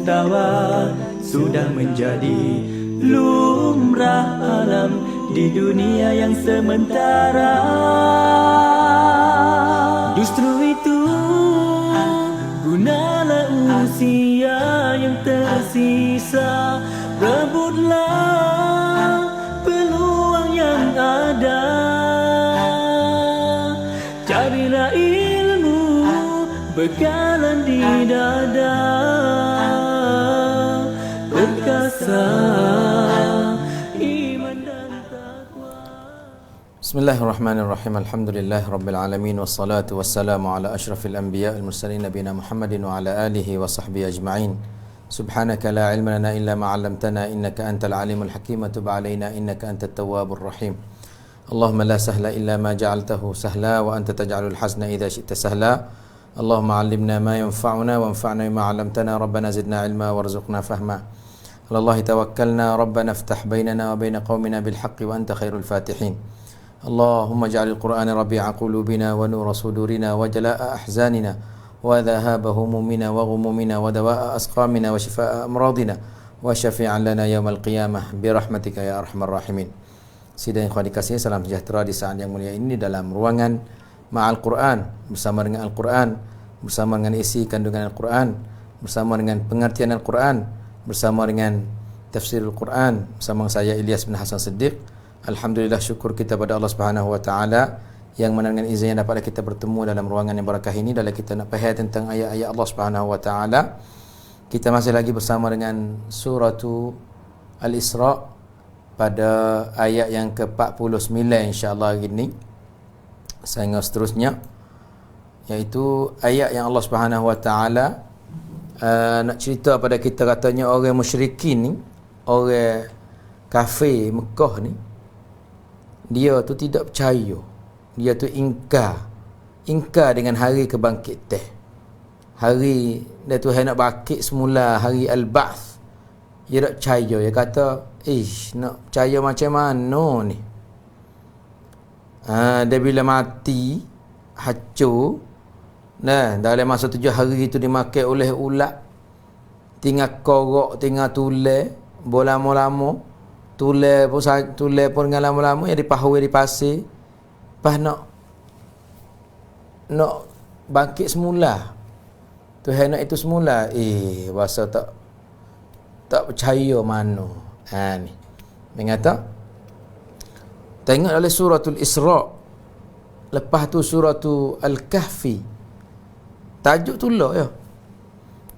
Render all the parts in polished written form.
mustawa sudah menjadi lumrah alam di dunia yang sementara. Justru itu gunalah usia yang tersisa, rebutlah peluang yang ada, carilah ilmu bekalan di dada, perkasa iman dan taqwa. Bismillahirrahmanirrahim. Alhamdulillah rabbil alamin wassalatu wassalamu ala asyrafil anbiya al mursalin nabiyina Muhammadin wa ala alihi wa sahbihi ajma'in. Subhanaka la ilma lana illa ma 'allamtana innaka antal alimul hakim wa tub 'alaina innaka antat tawwabur rahim. Allahumma la sahla illa ma ja'altahu sahla wa anta taj'alul hazna idza syi'ta sahla. Allahumma 'allimna ma yanfa'una wanfa'na bima 'allamtana rabbana zidna 'ilma warzuqna fahma. Ala Allahi tawakkalna rabbana iftah bainana wa bain qaumina bil haqqi wa anta khairul fatihin. Allahumma ja'alil Qur'ana rabi'a qulubina wa nura sudurina wa jalaa'a ahzanina wa dhahaba humumina wa ghumumina wa dawaa'a asqamina wa shifaa'a amradina wa syafi'an lana yaumal qiyamah bi rahmatika ya arhamar rahimin. Sidang ikhwan dikasihi, salam sejahtera di saat yang mulia ini dalam ruangan Ma'al Quran, bersama dengan Al-Quran, bersama dengan isi kandungan Al-Quran, bersama dengan pengertian Al-Quran, bersama dengan tafsir Al-Quran, bersama saya Ilyas bin Hasan Siddiq. Alhamdulillah, syukur kita pada Allah Subhanahu wa taala yang mana dengan izinnya dapat kita bertemu dalam ruangan yang barakah ini dalam kita nak faham tentang ayat-ayat Allah Subhanahu wa taala. Kita masih lagi bersama dengan surah Al-Isra pada ayat yang ke-49 insya-Allah hari ini. Sehingga seterusnya, iaitu ayat yang Allah Subhanahu wa taala nak cerita pada kita, katanya orang musyrikin ni, orang kafir Mekah ni, dia tu tidak percaya, dia tu ingkar dengan hari kebangkitan, hari dia tu nak bangkit semula, hari al-ba'th. Dia tak percaya, dia kata nak percaya macam mana ni? Dia bila mati hancur, dalam masa 7 hari itu dimakan oleh ulat, tinggal korok, tinggal tulang, lama-lama tulang pun dengan lama-lama yang dipahui di pasir, lepas nak bangkit semula, Tuhan nak itu semula, rasa tak percaya mana. Ni mengata tengok oleh suratul Isra, lepas tu suratul Al-Kahfi. Tajuk tu lah ya.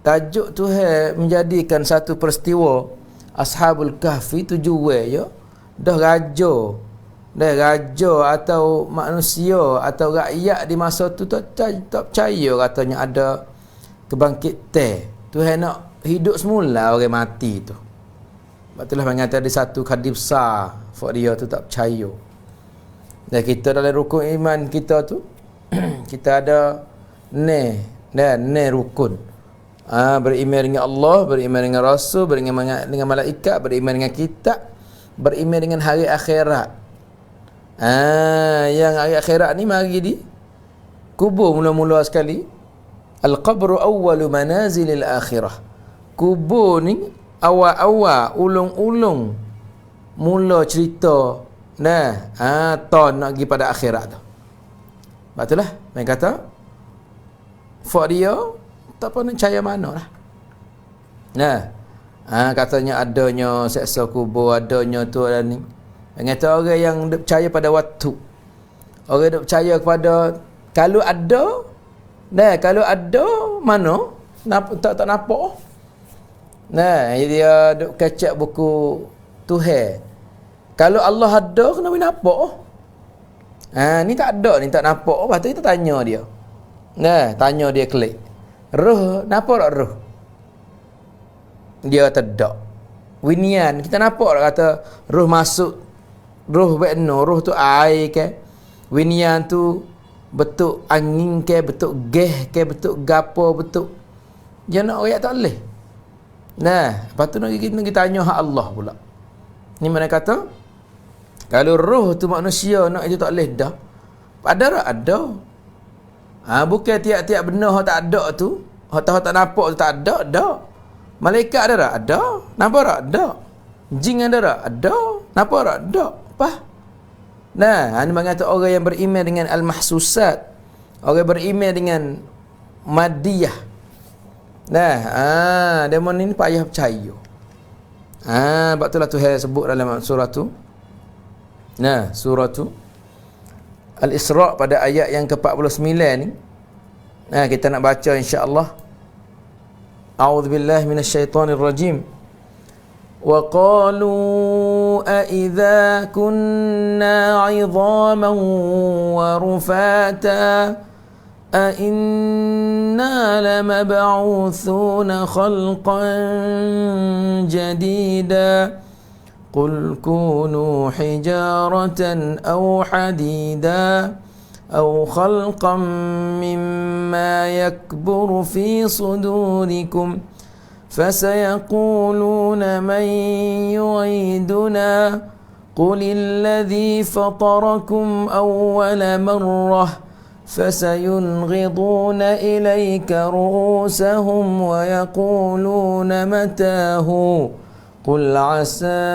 Tajuk tu menjadikan satu peristiwa Ashabul Kahfi tu jual ya. Dah raja atau manusia atau rakyat di masa tu tak percaya katanya ada kebangkitan. Tuhan nak hidup semula orang mati tu. Sebab itulah mengatakan ada satu hadis besar for dia tu tak percaya. Dan kita dalam rukun iman kita tu kita ada ni rukun. Beriman dengan Allah, beriman dengan Rasul, beriman dengan malaikat, beriman dengan kitab, beriman dengan hari akhirat. Yang hari akhirat ni mari di kubur mula-mula sekali. Al-qabru awwalu manazilil akhirah. Kubur ni awal-awal, ulung-ulung mula cerita ton nak pergi pada akhirat tu. Sebab itulah mereka kata for dia tak apa nak percaya mana lah. Katanya adanya seksa kubur, adanya tu dan ni. Kata orang yang percaya pada waktu, orang yang percaya kepada kalau ada mana tak nampak. Dia duk kacak buku Tuhan. Kalau Allah ada, kenapa nampak? Ni tak ada, ni tak nampak. Lepas tu kita tanya dia. Tanya dia klik. Roh, nampak tak roh? Dia tidak. Winian, kita nampak tak kata roh masuk. Roh benar, roh tu air ke? Winian tu bentuk angin ke, bentuk gas ke, bentuk gapo, bentuk. Dia nak ayat tak boleh. Lepas tu nak kita tanya hak Allah pula. Ni mana kata? Kalau roh tu manusia nak itu tak boleh dah. Ada tak? Ada. Bukan tiap-tiap benda hak tak ada tu, hak tak nampak tu tak ada, dah. Malaikat ada tak? Ada. Nampak tak? Ada. Jin ada tak? Ada. Nampak tak? Ada. Apa? Nah, ini mengatakan orang yang beriman dengan al-mahsusat, orang yang beriman dengan madiyah. Nah, demon ini payah percaya. Sebab itulah Tuhan sebut dalam surah tu. Nah, surah tu Al-Isra' pada ayat yang ke-49 ni. Nah, kita nak baca insya-Allah. A'udzubillahi minasyaitonir rajim. Wa qalu a idza kunna 'idhaman wa rufata a inna lamab'uthuna khalqan jadida qul kunu hijaratan aw hadida أو خلقا مما يكبر في صدوركم فسيقولون من يعيدنا قل الذي فطركم أول مرة فسينغضون إليك رؤوسهم ويقولون متاه قل عسى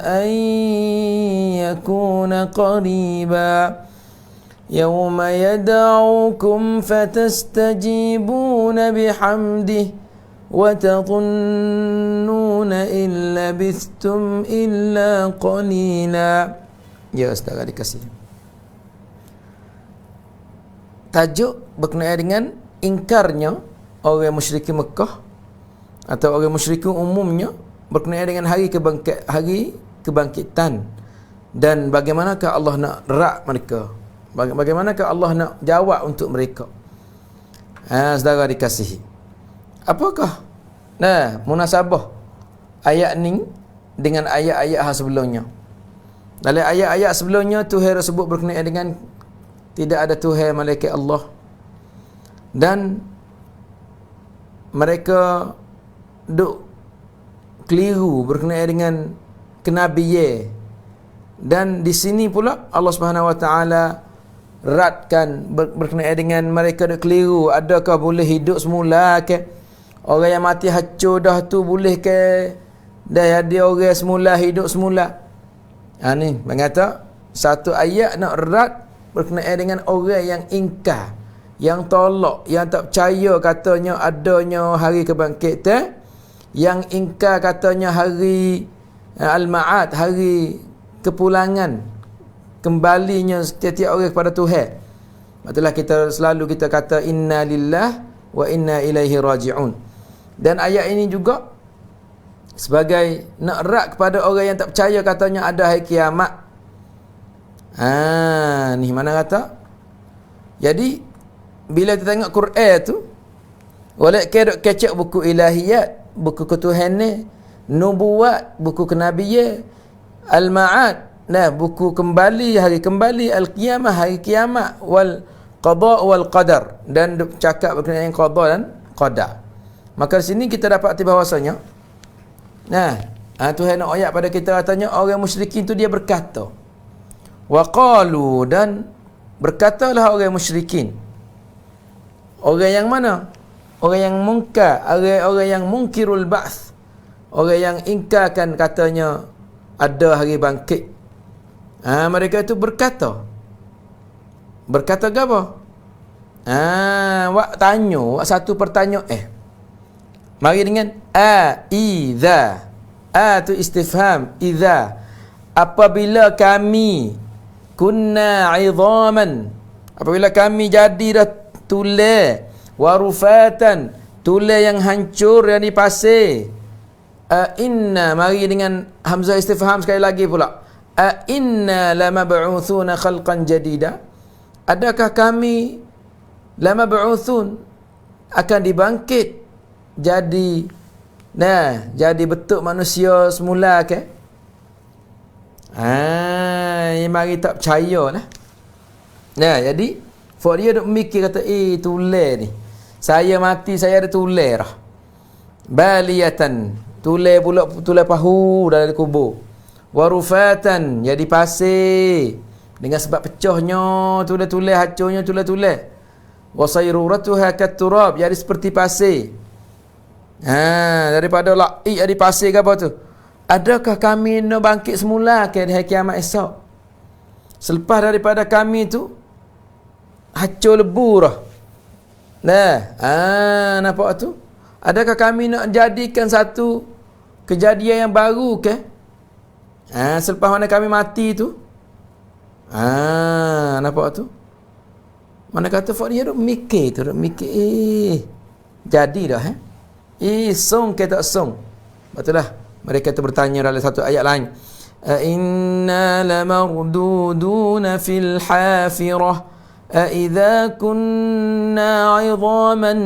أن يكون قريبا يوم يدعوكم فتستجيبون بحمده وتظنون إن لبثتم إلا قليلا. Ya, saudara dikasih. Tajuk berkenaan dengan ingkarnya orang musyrikin Mekah atau orang musyrikin umumnya berkenaan dengan hari kebangkitan dan bagaimanakah Allah nak rak mereka. Bagaimanakah Allah nak jawab untuk mereka? Saudara dikasihi. Apakah munasabah ayat ni dengan ayat-ayat sebelumnya? Dalam ayat-ayat sebelumnya Tuhan sebut berkenaan dengan tidak ada Tuhan malaikat Allah. Dan mereka duk keliru berkenaan dengan kenabian. Dan di sini pula Allah Subhanahu Wa Taala radkan berkenaan dengan mereka dah keliru. Adakah boleh hidup semula ke? Orang yang mati hancur dah tu boleh ke dah ada orang semula hidup semula? Ni mengata satu ayat nak rad berkenaan dengan orang yang ingkar, yang tolak, yang tak percaya katanya adanya hari kebangkitan, yang ingkar katanya hari al-ma'ad, hari kepulangan, kembalinya setiap orang kepada Tuhan. Itulah kita selalu kita kata inna lillah wa inna ilaihi raji'un. Dan ayat ini juga sebagai nak rak kepada orang yang tak percaya katanya ada hari kiamat. Ni mana kata? Jadi bila kita tengok Quran tu, walaupun kecek buku ilahiyat, buku ketuhanan, nubuat, buku kenabian, al-ma'ad, buku kembali, hari kembali, al-qiyamah, hari kiamat, wal qada wal qadar, dan cakap berkenaan qada dan qadar. Maka di sini kita dapat bahawasanya Tuhan nak ayat pada kita katanya orang musyrikin tu dia berkata, wa qalu, dan berkatalah orang musyrikin. Orang yang mana? Orang yang mungkar, orang yang mungkirul ba'ts, orang yang ingkarkan katanya ada hari bangkit. Mereka itu berkata ke apa? Wak tanya, wak satu pertanyaan. Mari dengan idza. Tu istifham, idza. Apabila kami kunna 'idhaman, apabila kami jadi dah tulang, warufatan, tulang yang hancur yang dipasir. Inna, mari dengan hamzah istifham sekali lagi pula. Inna lamab'uthuna khalqan jadida. Adakah kami lamab'uthun akan dibangkit jadi bentuk manusia semula ke? Mari tak percaya lah. Jadi for dia duk mikir kata tulang ni, saya mati saya ada tulang dah. Baliyatan, tulang pula tulang pahu dalam kubur. Warufatan, jadi pasir dengan sebab pecahnya tulang-tulang, hancurnya tulang-tulang. Wasayruratuha katurab, jadi seperti pasir. Daripada la'i di pasir ke apa tu? Adakah kami nak bangkit semula ke di hari kiamat esok? Selepas daripada kami tu hancur lebu dah. Nampak tu? Adakah kami nak jadikan satu kejadian yang baru ke? Selepas mana kami mati tu? Nampak tu? Mana kata Fak dia duk mikir tu, duk mikir. Jadi dah song ke tak song? Betul lah. Mereka tu bertanya dalam satu ayat lain. Inna lamarduduna fil hafirah. Aidza kunna 'idhaman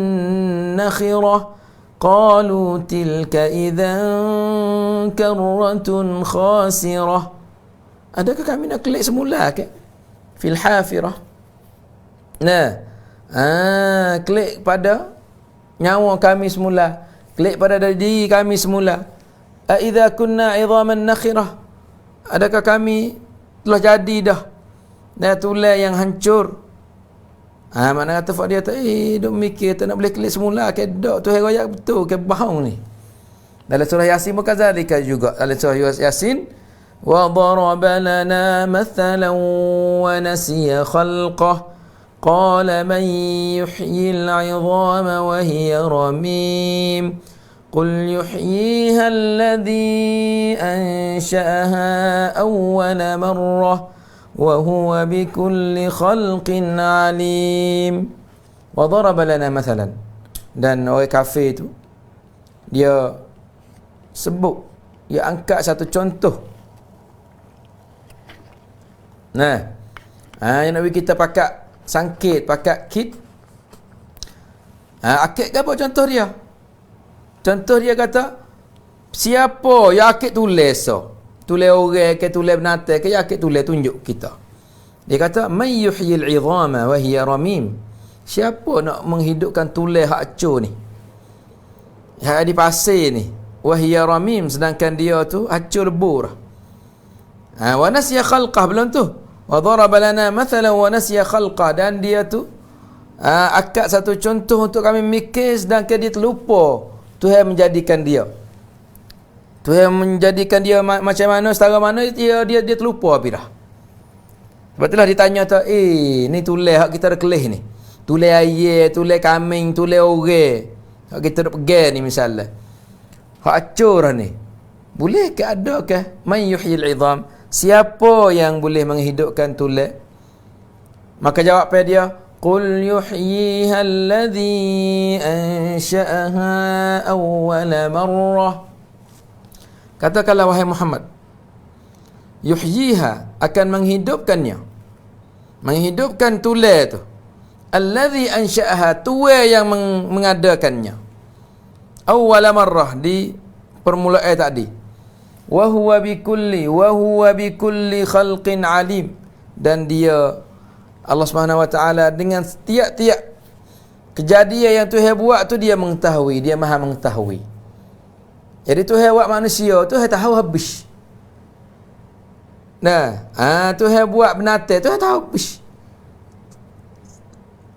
nakhirah. Qalu tilka idzan karratun khasirah. Adakah kami nak klik semula ke? Fil hafirah. Klik pada nyawa kami semula. Klik pada diri kami semula. Aidza kunna 'idhaman nakhirah. Adakah kami telah jadi dah tulang yang hancur? Mana kata Fak dia duk mikir tak nak boleh klik semula ke dak tu royak betul ke bohong ni. Dalam surah Yasin pun kazalika juga. Dalam surah Yasin wa daraba lana mathalan wa nasiya khalqah qala man yuhyil 'idhama wa hiya ramim qul yuhyiha alladhi ansha'aha awwala marrah wa huwa bikulli khalqin alim. Wa daraba lana mathalan. Dan orang kafir tu dia sebut, dia angkat satu contoh. Yang Nabi kita pakai sangkit, pakai kit. Akid ke apa contoh dia? Contoh dia kata, siapa yang akid tulis tulis orang ke tulis binatang ke yang akid tulis tunjuk kita. Dia kata, man yuhyil 'idhama wa hiya ramim. Siapa nak menghidupkan tulis hak acur ni? Yang di pasir ni. Wa hiya ramim, sedangkan dia tu acur lebur. Wa nasiya khalqah belum tu. Wa daraba lana mathalan wa nasiya khalqah, dan dia tu akad satu contoh untuk kami mikir sedangkan dia terlupa Tuhan menjadikan dia. Tuhan menjadikan dia macam mana, setara mana dia terlupa habis dah. Sebab itulah ditanya tu, ni tulis hak kita dah kelih ni. Tulis air, tulis kambing, tulis orang. Hak kita dah pegang ni misalnya. Hak acur ni. Boleh ke ada ke? Man yuhyil 'idham. Siapa yang boleh menghidupkan tulis? Maka jawab pada dia, qul yuhyiha alladhi ansha'aha awwala marrah. Katakanlah wahai Muhammad, yuhyiha, akan menghidupkan tulis tu, alladhi ansha'aha, tulis yang mengadakannya, awwala marrah, di permulaan tadi. Wa huwa bikulli khalqin alim, dan dia Allah Subhanahu wa taala dengan setiap-tiap kejadian yang Tuhan buat tu dia mengetahui, dia Maha mengetahui. Jadi Tuhan buat manusia, Tuhan tahu habis. Tuhan buat binatang, Tuhan tahu habis.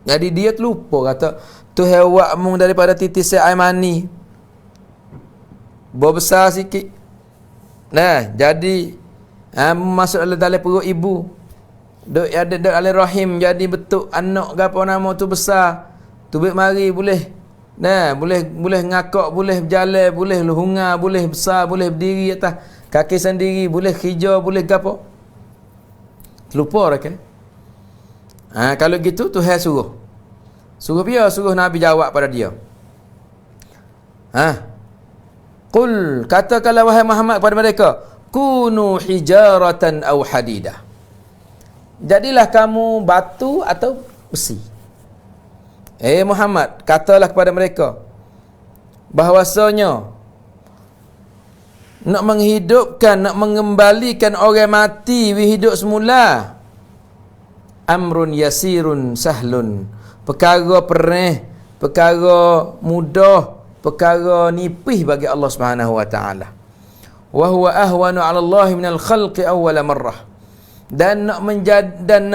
Jadi dia terlupa kata Tuhan buat mung daripada titis air mani besar sikit. Jadi masuk dalam perut ibu. Ada dalam rahim, jadi bentuk anak ke apa nama tu besar. Tubik mari boleh. Boleh ngakak, boleh berjalan, boleh hungar, boleh besar, boleh berdiri atas kaki sendiri, boleh hijau, boleh gapo. Terlupa dah kan? Kalau gitu Tuhan suruh Nabi jawab pada dia. Qul, katakanlah wahai Muhammad kepada mereka, kunu hijaratan aw hadidah. Jadilah kamu batu atau besi. Muhammad, katalah kepada mereka bahwasanya nak menghidupkan, nak mengembalikan orang mati hidup semula, amrun yasirun sahlun, perkara pereh, perkara mudah, perkara nipih bagi Allah Subhanahu wa taala. Wa huwa ahwanu 'ala Allah minal khalqi awwala marrah. Dan nak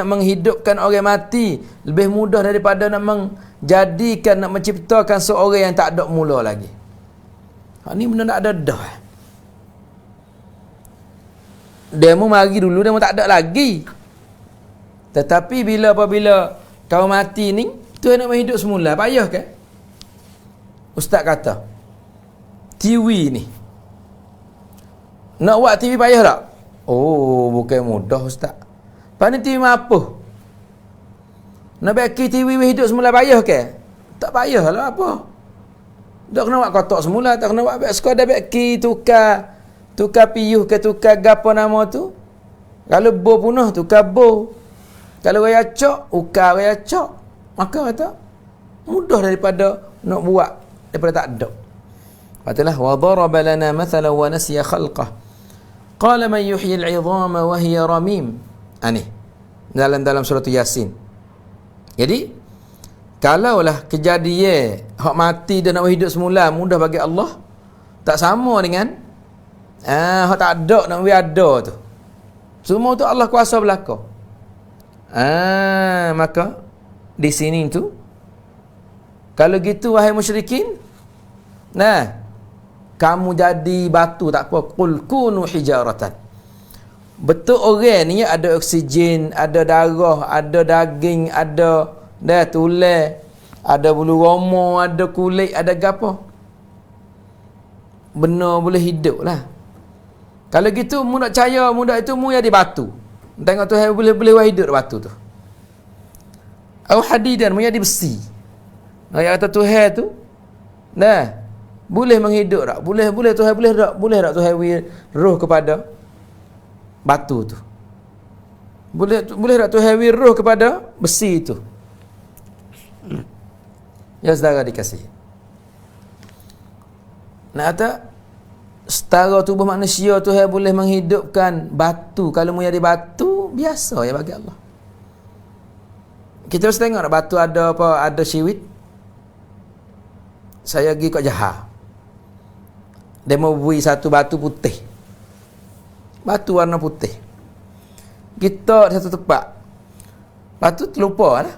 menghidupkan orang mati lebih mudah daripada nak menjadikan, nak menciptakan seorang yang tak ada mula lagi. Ni benda tak ada dah. Demo mari dulu, demo tak ada lagi. Tetapi apabila kau mati ni, Tuhan nak hidup semula, payah ke? Ustaz kata, TV ni nak buat TV payah tak? Oh, bukan mudah Ustaz. Pani TV apa? Nak bagi TV hidup semula payah ke? Tak payah lah apa. Tak kena buat kotak semula, tak kena buat sekadar bagi tukar piyuh ke tukar gapo nama tu. Kalau bo punah tukar bo. Kalau raya cok, ukar raya cok. Maka kata mudah daripada nak buat daripada tak ada. Katalah wa daraba lana mathalan wa nasiya khalqah. Qala man yuhyi al-'idhama wa hiya ramim. Ani dalam surat Yasin. Jadi kalaulah kejadian hak mati dan nak hidup semula mudah bagi Allah, tak sama dengan hak tak ada nak ada tu. Semua tu Allah kuasa belaka. Maka di sini tu kalau gitu wahai musyrikin, kamu jadi batu tak apa, qul kunu hijaratan. Betul orang ni ada oksigen, ada darah, ada daging, ada tulang, ada bulu roma, ada kulit, ada gapo. Benar boleh hidup lah. Kalau gitu mu nak percaya muda itu mu jadi batu. Tengok Tuhan boleh hidup batu tu. Au hadidan mu jadi besi. Yang kata Tuhan tu boleh menghidup tak? Boleh Tuhan boleh tak Tuhan roh kepada batu tu? Boleh tak Tuhan roh kepada besi itu? Ya saudara dikasih. Nak kata setara tubuh manusia Tuhan boleh menghidupkan batu. Kalau mu jadi batu biasa ya bagi Allah. Kita harus tengok nak batu ada apa? Ada siwit. Saya pergi kat Johor. Dia mau bui satu batu putih. Batu warna putih. Kita satu tempat. Batu terlupa lah.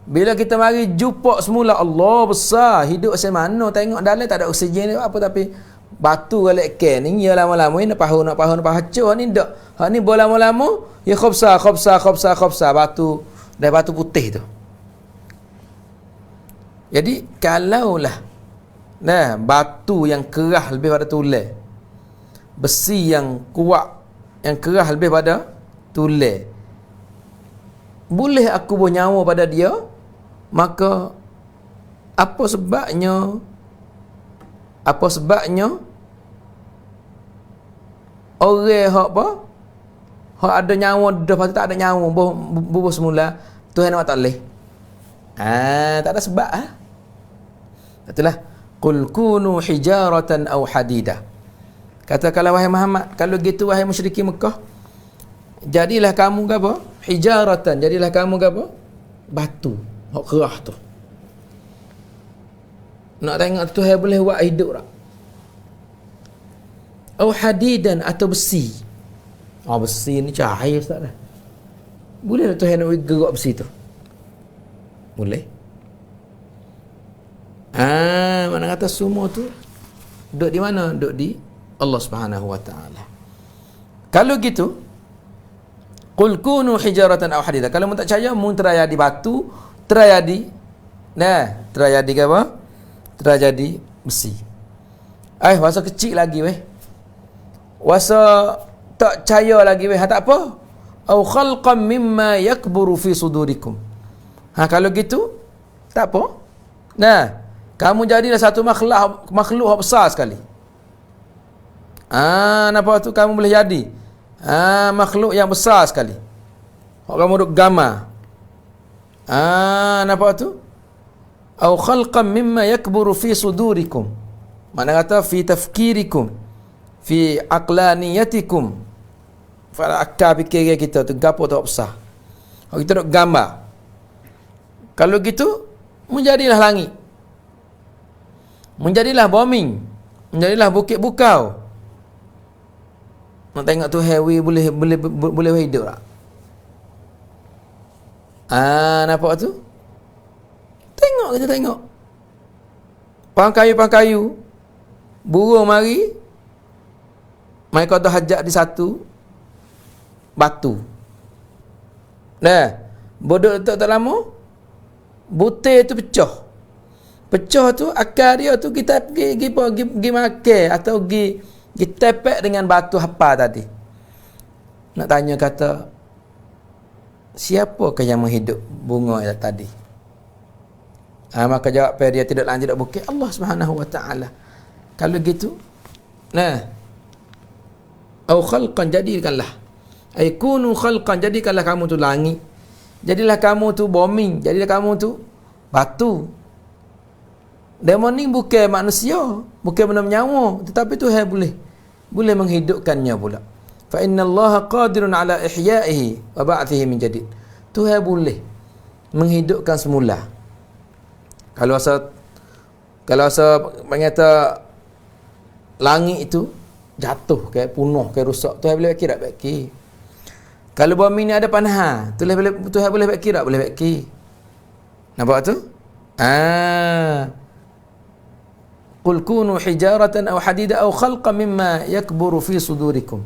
Bila kita mari jumpa semula, Allah besar, hidup macam mana, tengok dalam tak ada oksigen apa, tapi batu galak ken ni ya lama-lama ni nak hancur ni dak. Hak ni bola lama-lama ya khobsa batu dah batu putih tu. Jadi kalaulah batu yang keras lebih pada tulang, besi yang kuat yang keras lebih pada tulang, boleh aku bernyawa pada dia, maka apa sebabnya orang hak ada nyawa dah pasti tak ada nyawa bubuh semula Tuhan nak tak boleh. Tak ada sebab itulah qul kunu hijaratan aw hadida. Katakanlah wahai Muhammad, kalau gitu wahai musyrikin Mekah, jadilah kamu apa? Hijaratan, jadilah kamu apa? Batu hak keras tu. Nak tengok Tuhan boleh buat hidup tak? Aw hadidan, atau besi. Besi ni cahaya ustaz dah. Boleh tak Tuhan nak gerak besi tu? Boleh. Mana kata semua tu duduk di mana? Duduk di Allah Subhanahu wa taala. Kalau gitu, qul kunu hijaratan aw hadida. Kalau mu tak percaya, mu terjadi batu, terjadi apa? Terjadi besi. Wasa kecil lagi weh. Wasa tak percaya lagi weh, tak apa. Aw khalqan mimma yakburu fi sudurikum. Kalau gitu tak apa. Kamu jadilah satu makhluk yang besar sekali. Nampak tu kamu boleh jadi makhluk yang besar sekali. Kamu duk gambar. Nampak tu? Aw khalqan mimma yakburu fi sudurikum. Mana kata fi tafkirikum, fi aqlaniyatikum. Pada akal fikir kita tu gapo tak besar. Kita duk gambar. Kalau gitu, menjadilah langit. Menjadilah bumi. Menjadilah bukit bukau. Nak tengok tu hewi boleh hidup tak? Nampak tu? Kita tengok. Pangkayu. burung mari qada hajat di satu batu. Dah, bodoh tak lama butir tu pecah. Pecah tu akar dia tu kita pergi makan atau pergi tepek dengan batu hapa tadi. Nak tanya kata, siapakah yang menghidup bunga tadi? Maka jawab dia tidak lain tidak bukan Allah Subhanahu wa taala. Kalau gitu, au khalqan, jadikanlah. Ai kunu khalqan, jadikanlah kamu tu langit. Jadilah kamu tu bumi, jadilah kamu tu batu. Demon ni bukan manusia, bukan benda menyawa, tetapi Tuhan boleh menghidupkannya pula. Fa innallaha qadirun ala ihya'ihi wa ba'thihi min jadid. Tuhan boleh menghidupkan semula. Kalau mengata langit itu jatuh kayak punah, kayak rusak, Tuhan boleh baki tak baki. Kalau bumi ni ada panah, Tuhan boleh baki tak boleh baki. Nampak tu? Qul kunu hijaratan aw hadida aw khalqan mimma yakburu fi sudurikum.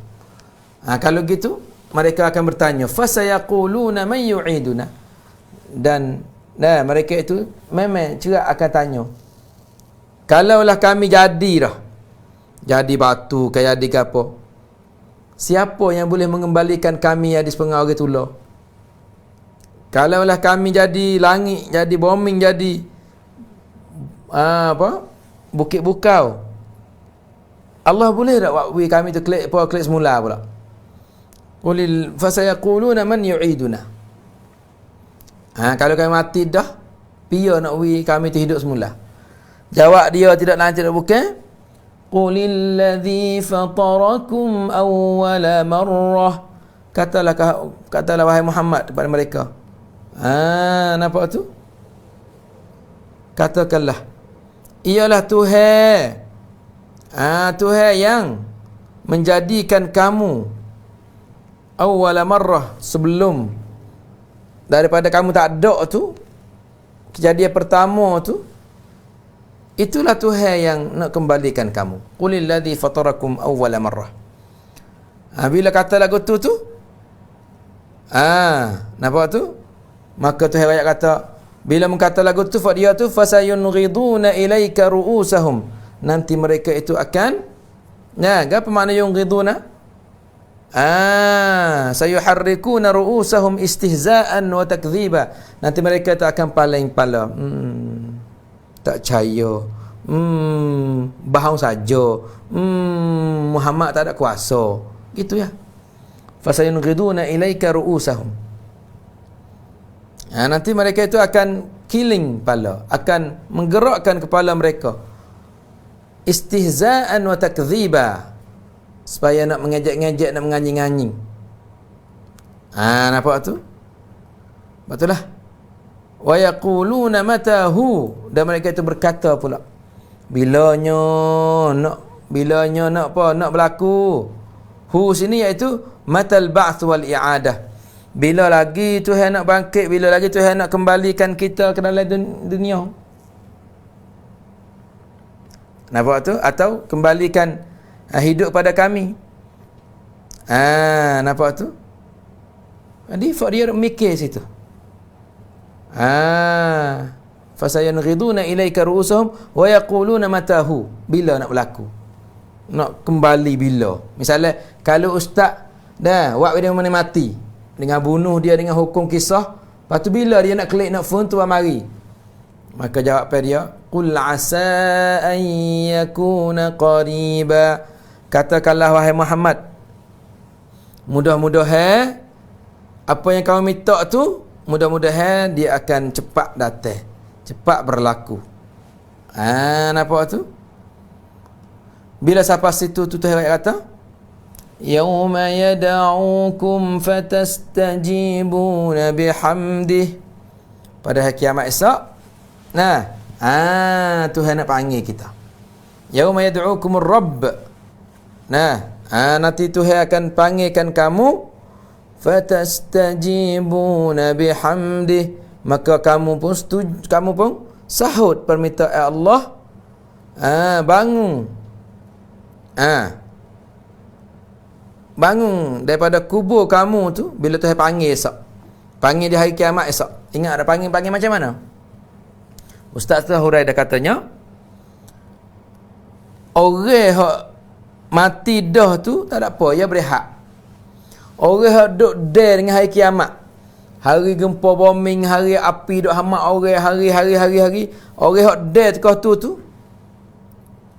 Kalau gitu mereka akan bertanya, fasayaquluna man yu'iduna. Dan mereka itu memang cerak akan tanya, kalaulah kami jadi batu, kayak jadi apa, siapa yang boleh mengembalikan kami hadis pengawal tulah? Kalaulah kami jadi langit, jadi bumi, jadi bukit bukau, Allah boleh tak wakwi kami tu klik semula pula? Qulil fasayaquluna man yu'iduna. Kalau kami mati dah, piye nak wi kami tu hidup semula? Jawab dia tidak lain tidak bukan, qulil ladzi fatarakum awwala marrah. Katalah wahai Muhammad kepada mereka. Nampak tu? Katakanlah, ialah Tuhan. Tuhan yang menjadikan kamu awwala marrah, sebelum daripada kamu tak ada tu, kejadian pertama tu, itulah Tuhan yang nak kembalikan kamu. Qulil ladzi fatarakum awwala marrah. Bila kata lagu tu nampak tu, maka Tuhan ayat kata, bila mengkata lagu tu dia tu, fasayunghiduna ilaika ru'usahum, nanti mereka itu akan apa makna yunghiduna? Sayuharrikuna ru'usahum istihza'an wa takdziba, nanti mereka itu akan paling pala, tak percaya, bahau saja, Muhammad tak ada kuasa, gitu ya. Fasayunghiduna ilaika ru'usahum, nanti mereka itu akan killing kepala, akan menggerakkan kepala mereka, istihza'an wa takdziba, supaya nak mengejek-ngejek, nak menganjing-anjing. Nampak tu? Betul lah. Wa yaquluna matahu, dan mereka itu berkata pula, bilanya nak berlaku. Hu sini iaitu matal ba'ts wal i'adah. Bila lagi Tuhan nak bangkit, bila lagi Tuhan nak kembalikan kita ke dalam dunia. Nampak tu? Atau kembalikan hidup pada kami. Nampak tu? Jadi dia mikir situ. Fasayanghiduna ilaika ru'usahum wa yaquluna matahu, bila nak berlaku, nak kembali bila. Misalnya kalau ustaz wak dia mana mati dengan bunuh dia dengan hukum kisah, lepas tu bila dia nak klik nak phone tu mari, maka jawab dia, qul asa an yakuna qariba, katakanlah wahai Muhammad, mudah-mudahan apa yang kau minta tu, mudah-mudahan dia akan cepat datang, cepat berlaku. Nampak tu? Bila sampai situ tu Tuhan kata, yauma yad'ukum fatastajibuna bihamdih, pada hari kiamat esok. Tuhan nak panggil kita. Yauma yad'ukumur rabb. Nanti Tuhan akan panggilkan kamu, fatastajibuna bihamdih, maka kamu pun sahut permintaan Allah, bangun Bangun daripada kubur kamu tu bila Tuhan panggil esok. Panggil di hari kiamat esok. Ingat ada panggil macam mana? Ustaz Huraidah katanya, orang hak mati dah tu tak ada apa, dia berehat. Orang hak duk there dengan hari kiamat, hari gempa bombing, hari api duk hamak orang, hari orang hak there tekah tu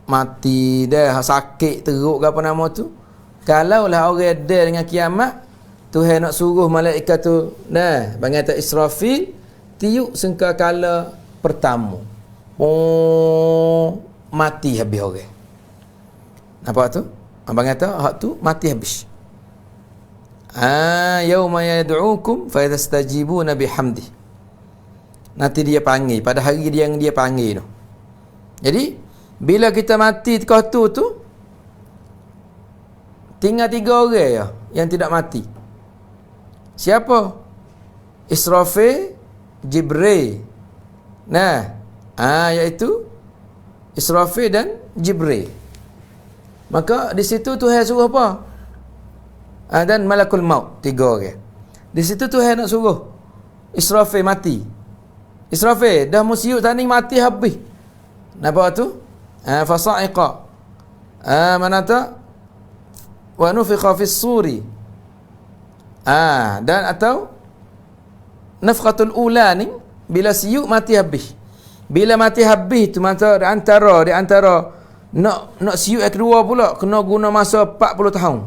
mati dah, sakit teruk ke apa nama tu. Kalaulah orang there dengan kiamat, Tuhan nak suruh malaikat tu panggil tak Israfil, tiup sangkakala pertama, mati habis orang. Nampak tu? Abang kata hak tu mati habis. Yauma yad'ukum fa tastajibuna bihamdi. Nanti dia panggil pada hari yang dia panggil tu. Jadi bila kita mati tekah tu tinggal 3 orang ya yang tidak mati. Siapa? Israfil, Jibril. Iaitu Israfil dan Jibril. Maka di situ Tuhan suruh apa? Dan Malakul Maut, 3 orang. Di situ Tuhan nak suruh Israfil mati. Israfil dah musiuk tani mati habis. Nampak tu? Fasa'iqa. Mana tak? Wa nufikha fis suri. Dan atau nafkhatul ula ni bila siuk mati habis. Bila mati habis tu mata di antara nak siuk yang kedua pula kena guna masa 40 tahun.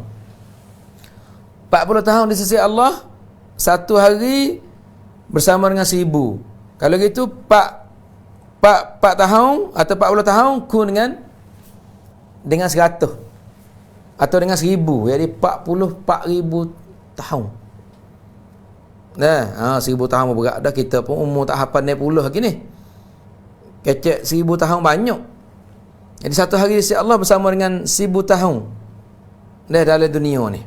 40 tahun di sisi Allah, satu hari bersama dengan 1000. Kalau gitu 4 tahun atau 40 tahun kun dengan 100 atau dengan 1000, jadi 44,000 tahun. 1000 tahun berat dah, kita pun umur tak hafal 60 lagi ni. Kecek 1000 tahun banyak. Jadi satu hari si Allah bersama dengan 1000 tahun dalam dunia ni.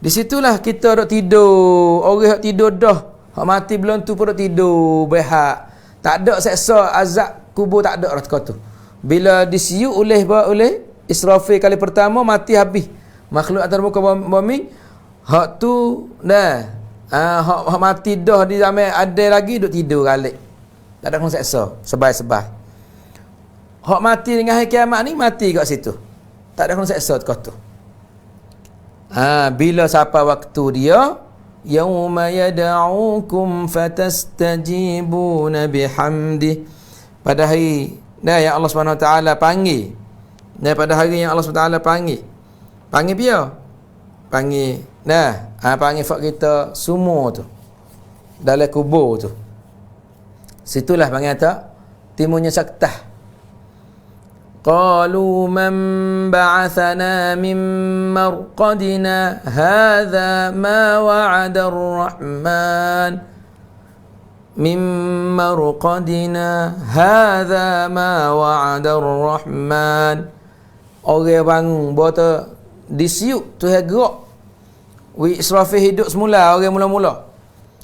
Di situlah kita duk tidur. Orang yang tidur dah, hak mati belum tu pun duk tidur berehat. Tak ada seksa azab kubur, tak ada rat tu. Bila disiuk oleh Israfil kali pertama, mati habis. Makhluk atas muka bumi hak tu hak mati dah di zaman ada lagi duk tidur galik. Tak ada kena seksa, sebai-sebai. Hak mati dengan hari kiamat ni mati kat situ. Tak ada kena seksa dekat tu. Bila sampai waktu dia, yauma yad'ukum fatastajibuna bihamdi. Pada hari yang Allah Subhanahu Wa Taala panggil. Pada hari yang Allah Subhanahu Wa Taala panggil. Panggil dia. Panggil panggil fak kita semua tu dalam kubur tu. Situlah panggil tak timunnya saktah. Qalu man ba'athana min marqadina hadha ma wa'ada ar-rahman min marqadina hadha ma wa'ada ar-rahman. Orang bangun bota disiuk tu gerak. Israfil hidup semula, orang mula-mula.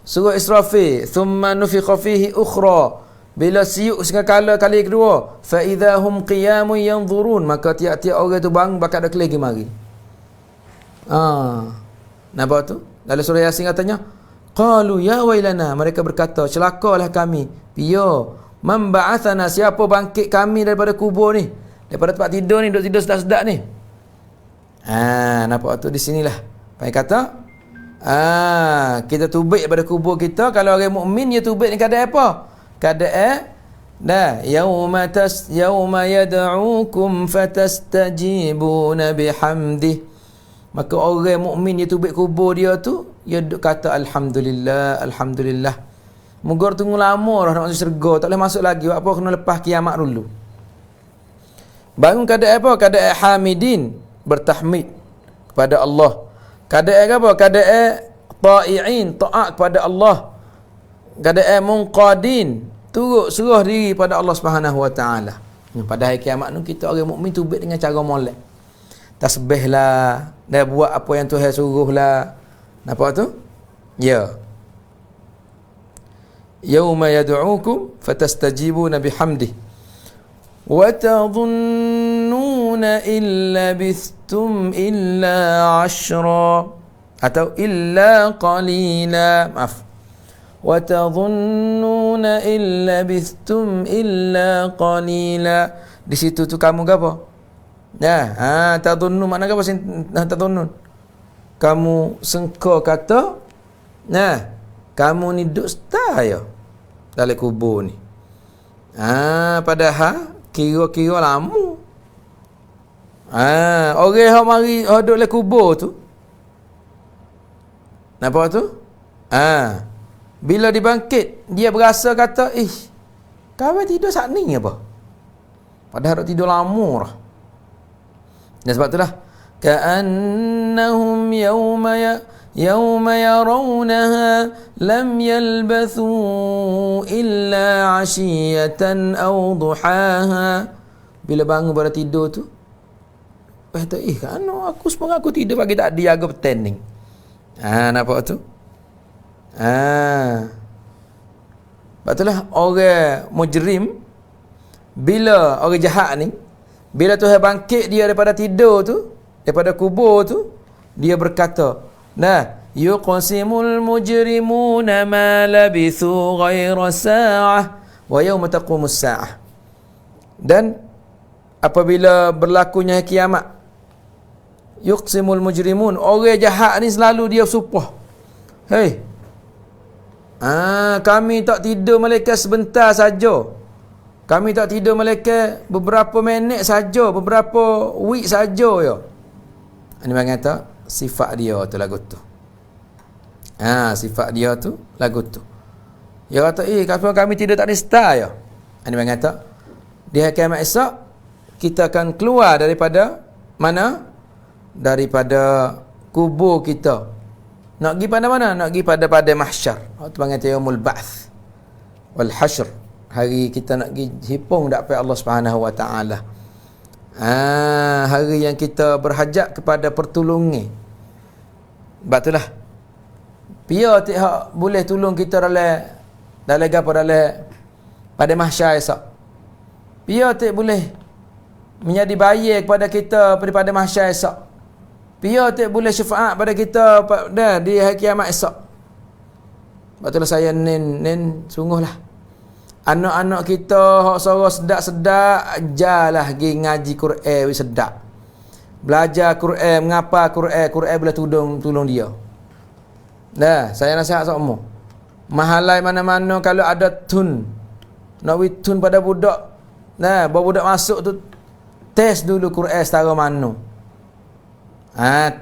Suruh Israfil, thumma nufikha fihi ukhra. Bila siuk sekali kedua, fa idahum qiyamun yanzurun, maka tiap-tiap orang tu bangun bakal dak lagi mari. Nampak tu? Dalam surah Yasin katanya, qalu ya wailana, mereka berkata, celakalah kami. Piyo, man ba'athana, siapa bangkit kami daripada kubur ni? Daripada tempat tidur ni, duduk tidur sedap-sedap ni. Nampak tu di sinilah. Pai kata, kita tubik daripada kubur kita. Kalau orang mukmin dia tubik ni keadaan apa? Keadaan yauma yad'ukum fatastajibuna bihamdi. Maka orang mukmin dia tubik kubur dia tu, dia kata alhamdulillah, alhamdulillah. Moga tunggu lama dah nak masuk syurga, tak boleh masuk lagi. Buat apa kena lepas kiamat dulu. Bangun keadaan apa? Keadaan hamidin, bertahmid kepada Allah. Keadaan apa? Keadaan ta'i'in, ta'at kepada Allah. Keadaan munqadin, turut serah diri pada Allah Subhanahu Wa Taala. Pada hari kiamat tu kita orang mukmin tubik dengan cara molek. Tasbihlah, dan buat apa yang Tuhan suruhlah. Nampak tu? Ya. Yauma yad'ukum fatastajibuna bihamdi. Wa tadhunnuna إن لبثتم إلا عشرا atau illa qalila, maaf, wa tadhunnuna in labithtum illa qalila. Di situ tu kamu ke apa? Tadhunnu makna apa tadhunnun? Kamu sengka kata kamu ni duduk setaya dalam kubur ni. Padahal kira-kira lama. Orang yang mari duduk dalam kubur tu, nampak tu? Bila dibangkit, dia berasa kata, kawan tidur saat ni apa? Padahal tidur lama dah. Dan sebab itulah, ka'annahum yawma yarawnaha lam yalbathu illa 'ashiyatan aw duhaha. Bila bangun pada tidur tu, kata, kan aku sebenarnya aku tidur pagi tak dia aku petang. Nampak tu? Sebab itulah orang mujrim, bila orang jahat ni, bila Tuhan bangkit dia daripada tidur tu, daripada kubur tu, dia berkata, yuqsimul mujrimuna ma labithu ghaira sa'ah wa yawma taqumus sa'ah. Dan apabila berlakunya kiamat, yuqsimul mujrimun, orang jahat ni selalu dia sumpah, kami tak tidur malaikat sebentar saja, kami tak tidur malaikat beberapa minit saja, beberapa week saja ya. Ini kata sifat dia tu lagu tu. Sifat dia tu lagu tu. Dia kata, kami tidur tak ada star ya. Ini kata, di hari kiamat esok kita akan keluar daripada mana? Daripada kubur kita. Nak pergi pada mana? Nak pergi pada mahsyar. Itu panggil yaumul ba'th wal hashr. Hari kita nak pergi hipung dekat Allah Subhanahu wa taala. Hari yang kita berhajat kepada pertolongan. Sebab itulah pia tak boleh tolong kita dalam pada mahsyar esok. Pia tak boleh menjadi bayar kepada kita pada mahsyar esok. Pia tak boleh syafaat pada kita di hari kiamat esok. Sebab itulah saya nen sungguhlah, anak-anak kita hak suara sedap-sedap ajarlah pergi ngaji Quran sedap. Belajar Quran, mengapa Quran boleh tolong dia. Saya nasihat sama. Mahalai mana-mana kalau ada tun, nak tun pada budak. Bawa budak masuk tu, test dulu Quran setara mana.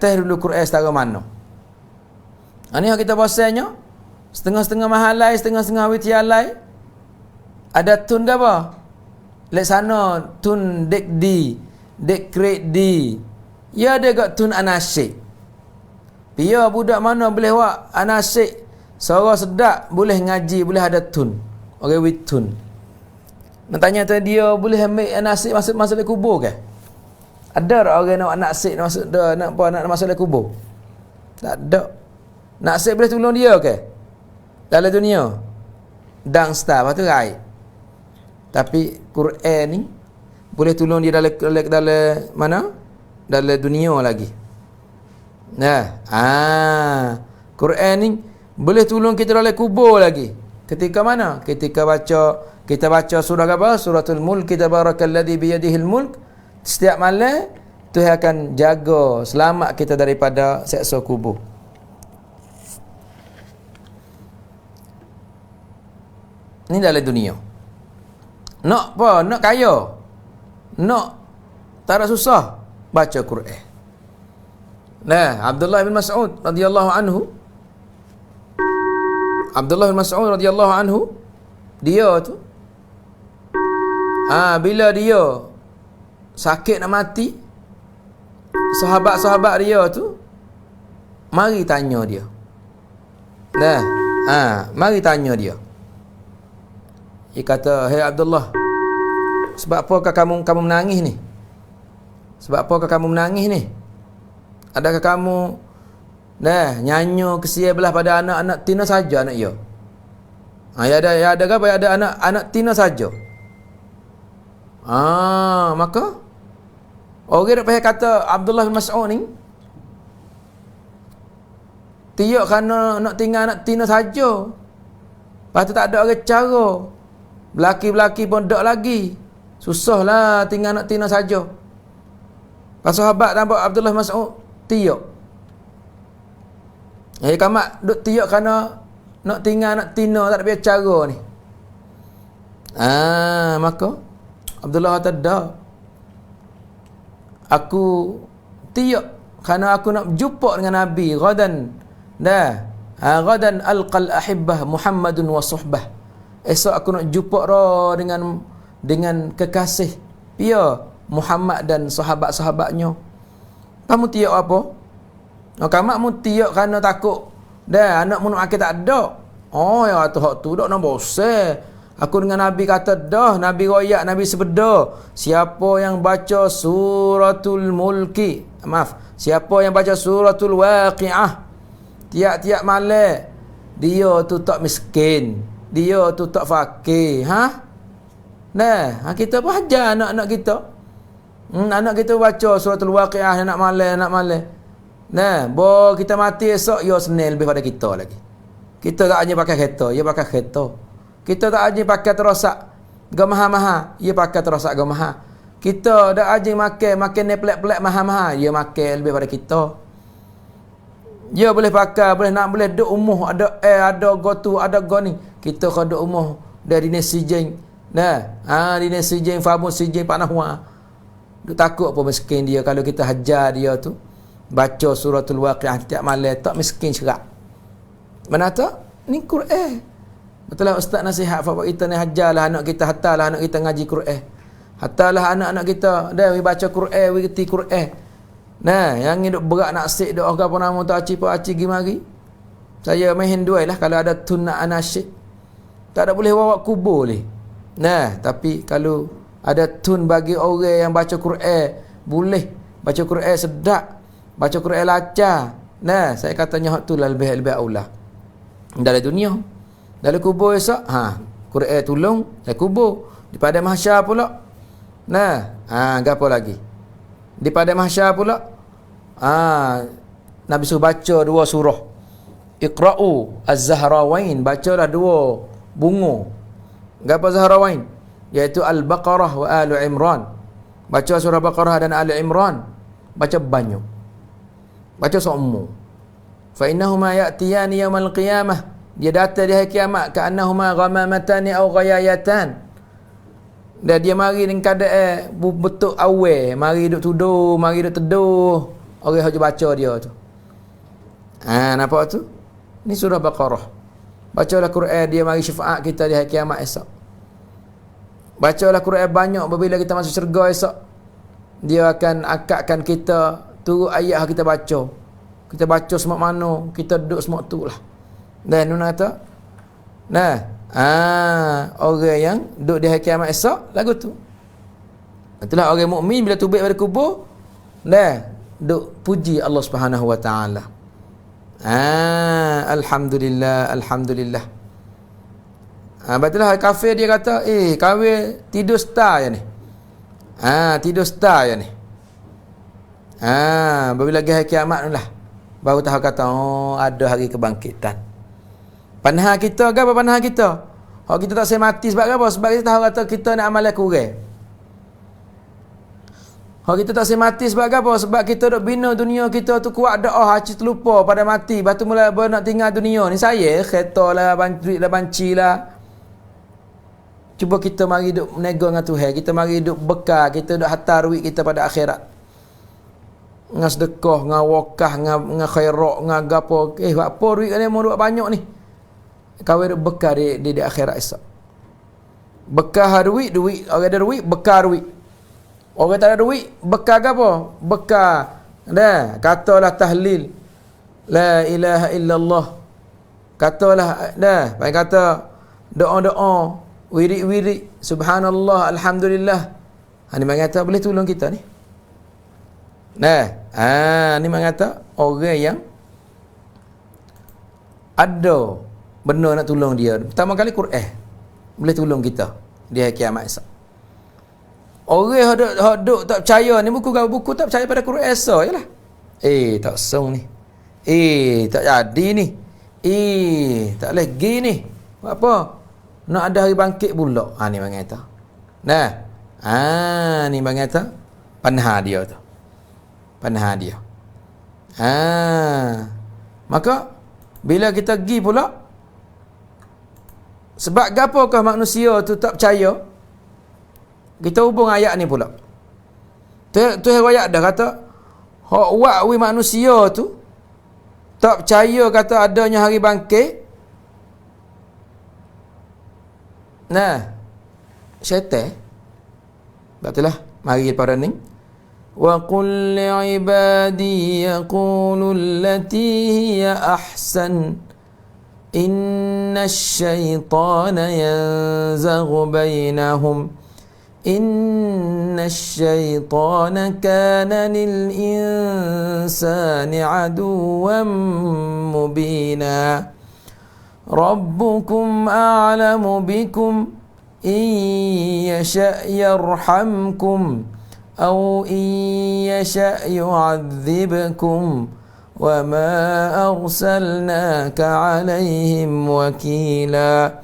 Test dulu Quran setara mana. Ini yang kita bahasanya, setengah-setengah mahalai, setengah-setengah witialai. Ada tun ke apa? Lek sana tun dek D, dek grade D. Ya ada kat tun anasyik. Pia budak mana boleh buat anasyik, suara sedap, boleh ngaji, boleh ada tun. Orang with tun. Nak tanya dia boleh ambil anasyik masuk dalam kubur ke? Ada tak orang nak anasyik masuk nak masuk dalam kubur? Tak ada. Anasyik boleh tolong dia ke? Dalam dunia. Dang star lepas tu right. Tapi Quran ni boleh tolong dia dalam mana? Dalam dunia lagi. Quran ni boleh tolong kita dalam kubur lagi. Ketika mana? Ketika kita baca surah apa? Suratul Mulk, tabarakalladzi biyadihil mulk. Setiap malam Tuhan akan jaga selamat kita daripada seksa kubur. Ini dalam dunia. Nak apa? Nak kaya. Nak tak ada susah, baca Quran. Abdullah bin Mas'ud radhiyallahu anhu. Abdullah bin Mas'ud radhiyallahu anhu, dia tu bila dia sakit nak mati, sahabat-sahabat dia tu mari tanya dia. Mari tanya dia. Dia kata, "Hai Abdullah, sebab apakah kamu menangis ni? Sebab apakah kamu menangis ni? Adakah kamu nyanyi kesia belah pada anak-anak tina saja anak dia? Ya ada ke apa? Ada anak tina saja. Maka Orang duk kata Abdullah bin Mas'ud ni tiok kerana nak tinggal nak tina saja. Lepas tu tak ada orang cara. Belaki-belaki pun tak lagi. Susahlah tinggal nak tina saja. Pas sahabat nampak Abdullah bin Mas'ud tiok. Kamak duk tiok kerana nak tinggal nak tina tak ada biar cara ni. Maka Abdullah kata dah. Aku tiok kerana aku nak jumpa dengan Nabi gadan. Gadan alqal ahibbah Muhammadun wa suhbah. Esok aku nak jumpa dengan kekasih dia Muhammad dan sahabat-sahabatnya. Kamu tiok apa? Kamak mu tiok kerana takut anak mu nak makan tak ada. Ya tu dak nak bosan. Aku dengan Nabi kata dah, Nabi royak, Nabi sebeda. Siapa yang baca suratul mulki, siapa yang baca suratul waqiah tiap-tiap malam, dia tu tak miskin, dia tu tak fakir. Kita pun ajar anak-anak kita. Anak kita baca suratul waqiah nak malam. Kita mati esok, ya senil lebih pada kita lagi. Kita tak hanya pakai kereta, dia pakai kereta. Kita tak hanya pakai terosak gemaha-maha, dia pakai terosak gemaha. Kita tak hanya makan ni pelik-pelik maha-maha, dia makan lebih pada kita. Dia boleh pakai, boleh duk umuh, ada ada gotu, ada goni. Kita kau duk umuh dari nasi jeng. Di nasi jeng famus si jeng panahwa. Duk takut apa miskin dia kalau kita hajar dia tu. Baca suratul waqiah tiap malam tak miskin cerak. Mana tak? Ni Quran. Betul lah ustaz nasihat bapak kita ni, hajarlah anak kita, hantarlah anak kita ngaji Quran. Hantarlah anak-anak kita dah baca Quran, reti Quran. Yang ni duk berat nak sik duk apa nama tu aci gi mari. Saya main duai lah kalau ada tun nak anasyid. Tak ada boleh bawa kubur ni. Tapi kalau ada tun bagi orang yang baca Quran, boleh baca Quran sedap, baca Quran lancar. Saya katanya hak tu lah lebih aula. Dalam dunia, dalam kubur esok, Quran tolong dalam kubur. Di pada mahsyar pula. Gapo lagi? Di pada mahsyar pula, Nabi suruh baca 2 surah. Iqra'u Az-Zahrawain, bacalah 2 bunga. Gapo Zahrawain? Iaitu Al-Baqarah wa Al Imran. Baca surah Baqarah dan Al Imran. Baca banyak. Baca semua. Fa innahuma ya'tiyani yaumal qiyamah. Dia datang di hari kiamat ka'annahuma ghamamatani aw ghayayatan. Dan dia mari dengan keadaan bentuk awal, mari duk tuduh, mari duk teduh. Orang hanya baca dia tu. Nampak tu? Ni surah Baqarah. Bacalah Quran, dia mari syafaat kita di hari kiamat esok. Bacalah Quran banyak, apabila kita masuk syurga esok, dia akan angkatkan kita turut ayat kita baca. Kita baca semak mana, kita duduk semak tu lah. Dan Nuna kata, orang yang duduk di hari kiamat esok, lagu tu. Itulah orang mukmin bila tubik pada kubur, duk puji Allah Subhanahu wa taala. Alhamdulillah, alhamdulillah. Betul lah kafir dia kata, kafir tidur star ya ni. Tidur star ya ni. Bila hari kiamat lah, baru tahu kata, ada hari kebangkitan. Panah kita ke apa panah kita? Kalau kita tak saya mati sebab apa? Sebab kita tahu kata kita nak amal kurang. Kalau kita tak saya mati sebab apa? Sebab kita duk bina dunia kita tu kuat doa, haji terlupa pada mati. Lepas tu mula nak tinggal dunia ni. Saya kereta lah, duit lah, banci lah. Cuba kita mari duk menego dengan Tuhan. Kita mari duk bekal, kita duk hantar duit kita pada akhirat. Dengan sedekah, dengan wakah, dengan khairat, dengan gapo. Apa duit kalian mau duit banyak ni? Kau duk bekal di akhirat esok. Bekal duit, orang ada duit, bekal duit. Orang tak ada duit, bekal ke apa? Bekal. Katalah tahlil. La ilaha illallah. Katalah, baik kata doa-doa, wirid-wirid, subhanallah, alhamdulillah. Ni mengata boleh tolong kita ni. Ni mengata orang yang ada benar nak tolong dia. Pertama kali Quran boleh tolong kita di hari kiamat esok. Orang duk tak percaya ni buku tak percaya pada Quran Esa jelah. Tak song ni. Tak jadi ni. Tak lagi ni. Buat apa? Nak ada hari bangkit pula. Ni bang kata. Nah. Ni bang kata. Panha dia tu. Panha dia. Maka bila kita pergi pula, sebab gapokah manusia tu tak percaya? Kita hubung ayat ni pula. Tu ayat dah kata, hak wakwi manusia tu tak percaya kata adanya hari bangkit. Nah, syaitan. Betul lah. Mari para ni. Wa qul li'ibadi yaqulu allati hiya ahsan. Inna asyaitana yanzaghu bainahum. Inna asyaitana kana lil insani aduwwan mubina. Rabbukum a'lamu bikum in yasha' yarhamkum aw in yasha' yu'adzibkum wa ma arsalnaka 'alaihim wakila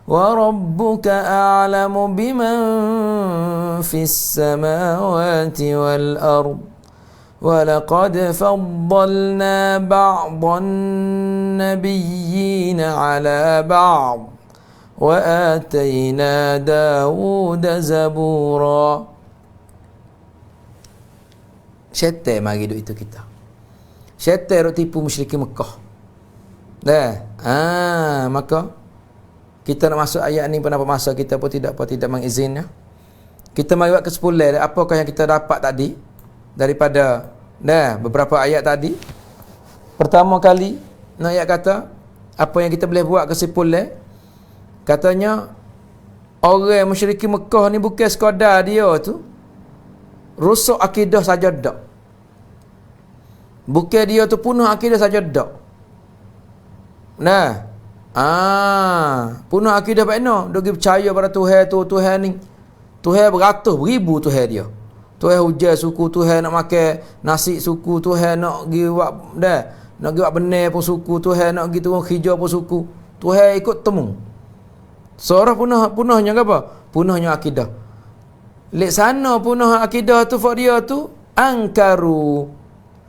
wa rabbuka a'lamu biman fis samawati wal ard wa laqad faddalna ba'dhan nabiyyina 'ala ba'd wa atayna Dawuda zabura. Syaitan mari duk itu kita. Syaitan duk tipu musyrikin Mekah. Maka kita nak masuk ayat ni pada masa kita pun tidak mengizinnya. Kita mari buat kesimpulan apakah yang kita dapat tadi daripada beberapa ayat tadi. Pertama kali ayat kata apa yang kita boleh buat kesimpulan, katanya orang musyrikin Mekah ni bukan sekadar dia tu rosak akidah saja dak. Bukan dia tu punuh akidah saja dak. Punuh akidah bakno, dok percaya pada Tuhan ni. Tuhan beratus beribu Tuhan dia. Tuhan hujan suku, Tuhan nak makan nasi suku, Tuhan nak pergi buat nak pergi buat benar pun suku, Tuhan nak pergi turun hijau pun suku. Tuhan ikut temu. Seorang punahnya apa? Punahnya akidah. Lek sana punah akidah tu for dia tu angkaru.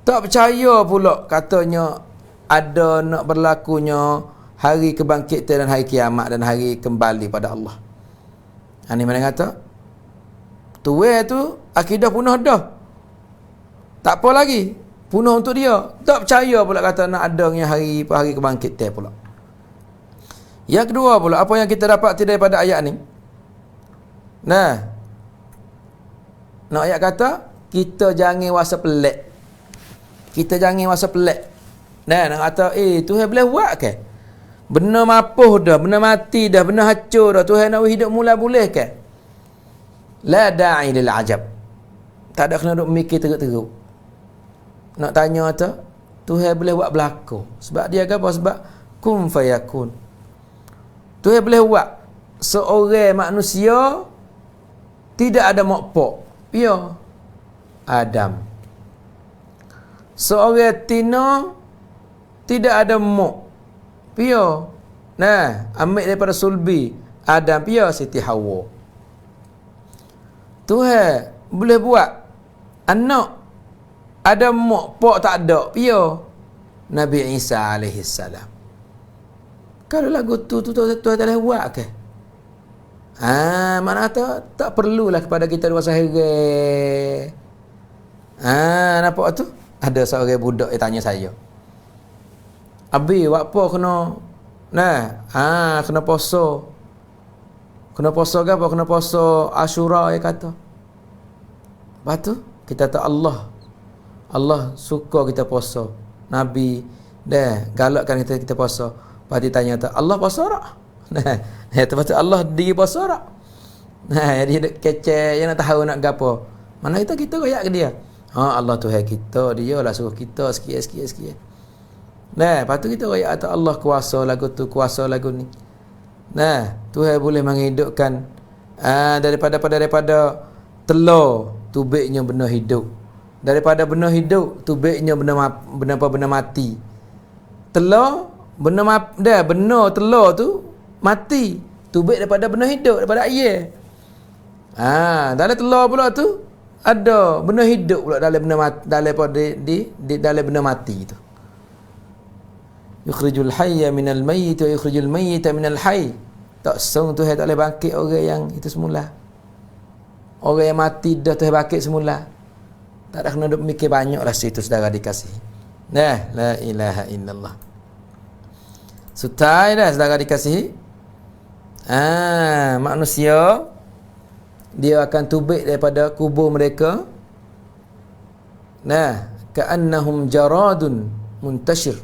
Tak percaya pula katanya ada nak berlakunya hari kebangkitan dan hari kiamat dan hari kembali pada Allah. Ini mana kata? Tuwe tu akidah punah dah. Tak apa lagi. Punah untuk dia. Tak percaya pula kata nak adanya hari kebangkitan pula. Yang kedua pula, apa yang kita dapat daripada ayat ni? Nak ayat kata, kita jangan wasa pelik. Kita jangan wasa pelik. Nak kata, Tuhan boleh buat ke? Benar mapuh dah, benar mati dah, benar hancur dah. Tuhan nak hidup mula boleh ke? La da'i lil ajab. Tak ada kena duk mikir teruk-teruk. Nak tanya tu, Tuhan boleh buat berlaku. Sebab dia apa? Sebab kun fayakun. Tuhan boleh buat seorang manusia tidak ada mokpok. Ya. Adam. Seorang tina tidak ada mok. Ya. Ambil daripada sulbi Adam. Ya, Siti Hawa. Tuhan boleh buat anak ada mak pak tak ada. Ya. Nabi Isa alaihi salam. Kalau lagu tu Tuhan tak boleh buat ke? Mana tak perlulah kepada kita dua sehari. Nampak tu? Ada seorang budak yang tanya saya. Abi, buat apa kena kena poso. Kena poso ke apa? Kena poso Asyura dia kata. Lepas tu kita tahu Allah suka kita poso. Nabi galakkan kita poso. Lepas dia tanya tu, Allah poso tak? Lepas tu Allah diri poso tak? Jadi kecek yang nak tahu nak gapo. Mana kita royak ke dia? Allah Tuhan kita, dia lah suruh kita sikit. Lepas tu kita royak atas Allah kuasa lagu tu, kuasa lagu ni. Tuhan boleh menghidupkan daripada telur tubiknya benda hidup. Daripada benda hidup tubiknya benda mati. Telur benda telur tu mati. Tubik daripada benda hidup, daripada air. Dalam telur pula tu ada benda hidup pula dalam benda mati, dalam benda mati tu. Yukhrijul hayya minal mayyit wa yukhrijul mayyita minal hayy. Tak song Tuhan tak boleh bangkit orang yang itu semula. Orang yang mati dah Tuhan bangkit semula. Tak ada kena duk mikir banyaklah situ saudara dikasihi. La ilaha illallah. Sutai dah saudara dikasihi. Manusia dia akan tubik daripada kubur mereka. Ka'annahum jaradun muntashir.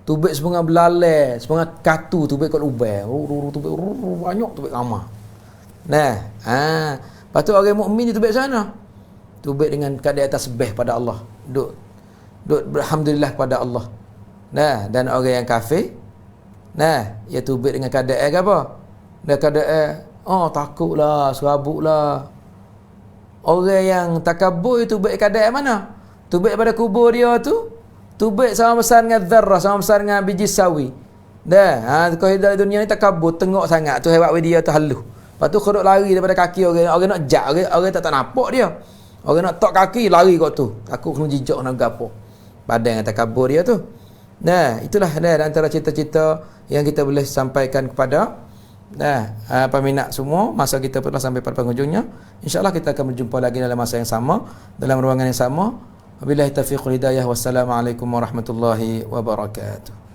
Tubik sebenarnya belalai, sebenarnya katu tubik kat lubang. Tubik banyak, tubik ramah. Lepas tu orang mukmin dia tubik sana. Tubik dengan keadaan tasbih pada Allah. Duk berhamdulillah pada Allah. Dan orang yang kafir, dia tubik dengan keadaan apa? Dia keadaan takutlah, serabutlah. Orang yang takabur itu tubik keadaan mana? Tubik pada kubur dia tu, tubik sama besar dengan zarrah, sama besar dengan biji sawi. Kalau dalam dunia ni takabur, tengok sangat tu hebat dia tu halus. Lepas tu kau duk lari daripada kaki orang nak jak, orang tak nampak dia. Orang nak tok kaki lari kat tu. Takut kena jijak nak gapo. Badan yang takabur dia tu. Itulah antara cita-cita yang kita boleh sampaikan kepada peminat semua. Masa kita telah sampai pada penghujungnya. InsyaAllah kita akan berjumpa lagi dalam masa yang sama, dalam ruangan yang sama. Wabillahi taufiq wal hidayah. Wassalamualaikum warahmatullahi wabarakatuh.